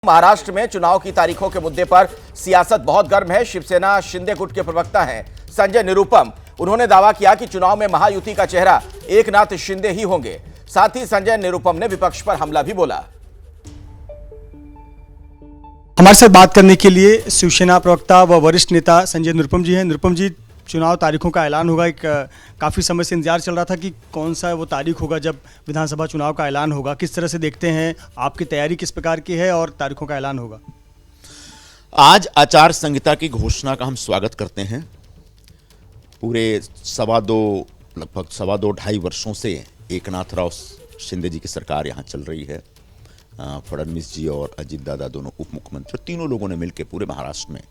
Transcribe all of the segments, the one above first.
महाराष्ट्र में चुनाव की तारीखों के मुद्दे पर सियासत बहुत गर्म है। शिवसेना शिंदे गुट के प्रवक्ता हैं संजय निरुपम। उन्होंने दावा किया कि चुनाव में महायुति का चेहरा एकनाथ शिंदे ही होंगे। साथ ही संजय निरुपम ने विपक्ष पर हमला भी बोला। हमारे साथ बात करने के लिए शिवसेना प्रवक्ता व वरिष्ठ नेता संजय निरुपम जी हैं। निरुपम जी, चुनाव तारीखों का ऐलान होगा। काफ़ी समय से इंतजार चल रहा था कि कौन सा वो तारीख होगा जब विधानसभा चुनाव का ऐलान होगा। किस तरह से देखते हैं, आपकी तैयारी किस प्रकार की है और तारीखों का ऐलान होगा? आज आचार संहिता की घोषणा का हम स्वागत करते हैं। पूरे लगभग सवा दो ढाई वर्षों से एकनाथ राव शिंदे जी की सरकार यहाँ चल रही है। फडणवीस जी और अजित दादा दोनों उप मुख्यमंत्री, तीनों लोगों ने मिलकर पूरे महाराष्ट्र में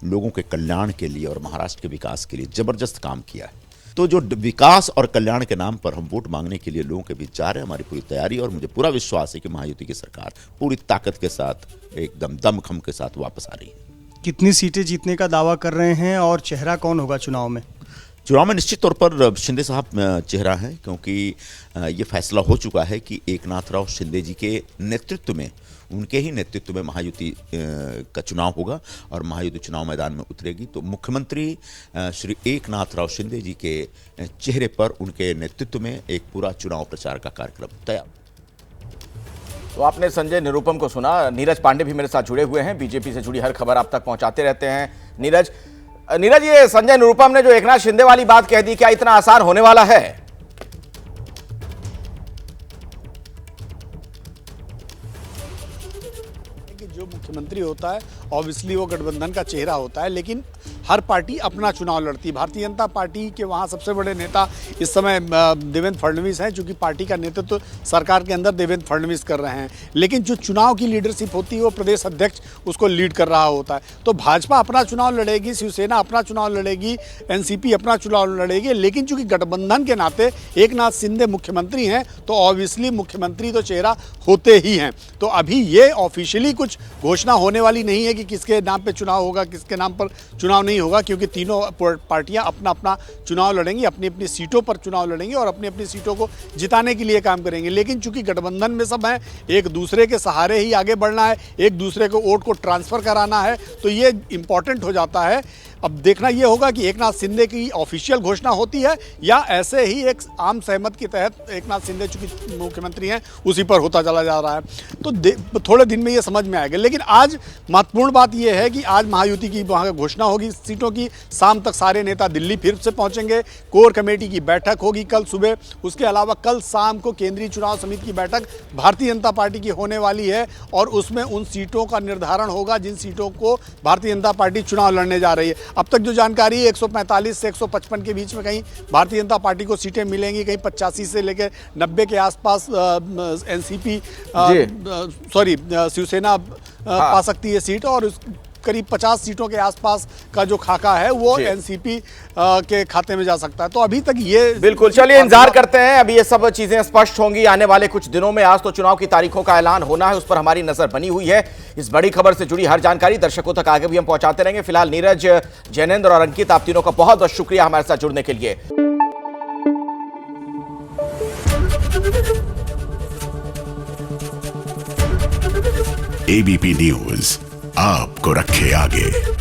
लोगों के कल्याण के लिए और महाराष्ट्र के विकास के लिए जबरदस्त काम किया है। तो जो विकास और कल्याण के नाम पर हम वोट मांगने के लिए लोगों के बीच जा रहे हैं, हमारी पूरी तैयारी और मुझे पूरा विश्वास है कि महायुति की सरकार पूरी ताकत के साथ एकदम दमखम के साथ वापस आ रही है। कितनी सीटें जीतने का दावा कर रहे हैं और चेहरा कौन होगा चुनाव में? चुनाव में निश्चित तौर पर शिंदे साहब चेहरा है, क्योंकि ये फैसला हो चुका है कि एकनाथ राव शिंदे जी के नेतृत्व में, उनके ही नेतृत्व में महायुति का चुनाव होगा और महायुति चुनाव मैदान में उतरेगी। तो मुख्यमंत्री श्री एकनाथ राव शिंदे जी के चेहरे पर, उनके नेतृत्व में एक पूरा चुनाव प्रचार का कार्यक्रम तैयार। तो आपने संजय निरुपम को सुना। नीरज पांडे भी मेरे साथ जुड़े हुए हैं, बीजेपी से जुड़ी हर खबर आप तक पहुंचाते रहते हैं। नीरज, ये संजय निरुपम ने जो एकनाथ शिंदे वाली बात कह दी, क्या इतना आसान होने वाला है? जो मुख्यमंत्री होता है ऑब्वियसली वो गठबंधन का चेहरा होता है, लेकिन हर पार्टी अपना चुनाव लड़ती है। भारतीय जनता पार्टी के वहाँ सबसे बड़े नेता इस समय देवेंद्र फडणवीस हैं, क्योंकि पार्टी का नेतृत्व सरकार के अंदर देवेंद्र फडणवीस कर रहे हैं। लेकिन जो चुनाव की लीडरशिप होती है वो प्रदेश अध्यक्ष उसको लीड कर रहा होता है। तो भाजपा अपना चुनाव लड़ेगी, शिवसेना अपना चुनाव लड़ेगी, एनसीपी अपना चुनाव लड़ेगी। लेकिन चूंकि गठबंधन के नाते एकनाथ शिंदे मुख्यमंत्री हैं, तो ऑब्वियसली मुख्यमंत्री तो चेहरा होते ही हैं। तो अभी ये ऑफिशियली कुछ घोषणा होने वाली नहीं है कि किसके नाम पे चुनाव होगा, किसके नाम पर चुनाव नहीं होगा, क्योंकि तीनों पार्टियां अपना अपना चुनाव लड़ेंगी, अपनी अपनी सीटों पर चुनाव लड़ेंगी और अपनी अपनी सीटों को जिताने के लिए काम करेंगे। लेकिन चूंकि गठबंधन में सब हैं, एक दूसरे के सहारे ही आगे बढ़ना है, एक दूसरे को वोट को ट्रांसफर कराना है, तो ये इंपॉर्टेंट हो जाता है। अब देखना ये होगा कि एकनाथ शिंदे की ऑफिशियल घोषणा होती है या ऐसे ही एक आम सहमत के तहत एकनाथ शिंदे चूंकि मुख्यमंत्री हैं उसी पर होता चला जा रहा है। तो थोड़े दिन में ये समझ में आएगा। लेकिन आज महत्वपूर्ण बात ये है कि आज महायुति की वहाँ घोषणा होगी सीटों की। शाम तक सारे नेता दिल्ली फिर से पहुँचेंगे। कोर कमेटी की बैठक होगी कल सुबह। उसके अलावा कल शाम को केंद्रीय चुनाव समिति की बैठक भारतीय जनता पार्टी की होने वाली है और उसमें उन सीटों का निर्धारण होगा जिन सीटों को भारतीय जनता पार्टी चुनाव लड़ने जा रही है। अब तक जो जानकारी है 145 से 155 के बीच में कहीं भारतीय जनता पार्टी को सीटें मिलेंगी, कहीं 85 से लेकर 90 के आसपास एनसीपी शिवसेना पा सकती है सीट और करीब 50 सीटों के आसपास का जो खाका है वो एनसीपी के खाते में जा सकता है। तो अभी तक ये बिल्कुल, चलिए इंतजार करते हैं। अभी ये सब चीजें स्पष्ट होंगी आने वाले कुछ दिनों में। आज तो चुनाव की तारीखों का ऐलान होना है, उस पर हमारी नजर बनी हुई है। इस बड़ी खबर से जुड़ी हर जानकारी दर्शकों तक आगे भी हम पहुंचाते रहेंगे। फिलहाल नीरज, जैनेंद्र और अंकित, आप तीनों का बहुत बहुत शुक्रिया हमारे साथ जुड़ने के लिए। एबीपी न्यूज आपको रखे आगे।